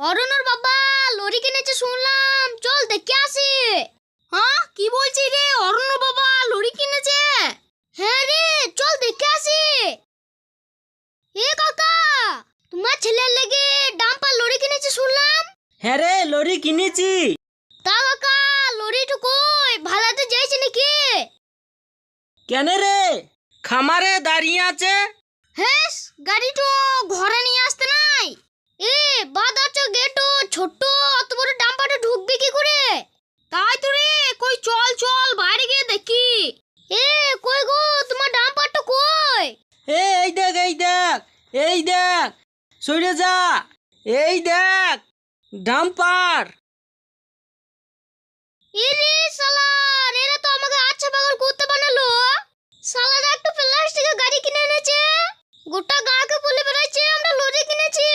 অরুণর বাবা লরি কিনেছে শুনলাম, চল দেখে আসি। হ্যাঁ, কি বলছিস রে? অরুণর বাবা লরি কিনেছে? হ্যাঁ রে, চল দেখে আসি। এ কাকা, তোমার ছেলের লেগে ডাম্পার লরি কিনেছে শুনলাম। হ্যাঁ রে, লরি কিনেছি। তা কাকা, লরিটা কই, ভাড়াতে যাইছে নাকি? কেন রে? খামারে দাঁড়িয়ে আছে। হ্যাঁ, গাড়িটো ঘরে নিয়ে আসতে নাই। এ বাদাচ্চ গেটো ছোট্ট, অত বড় ডাম্পারটা ঢুকবে কি করে? তাই তো রে, কই চল চল বাইরে গিয়ে দেখি। এ কই গো, তোমার ডাম্পারটা কই? এই দেখ, এই দেখ, এই দেখ, সরে যা। এই দেখ ডাম্পার। ইরে শালার, এরা তো আমাকে আচ্ছা পাগল করতে বানালো। শালারা একটা প্লাস্টিকের গাড়ি কিনে এনেছে, গোটা গাঁকে বলে বেড়াচ্ছে আমরা লরি কিনেছি।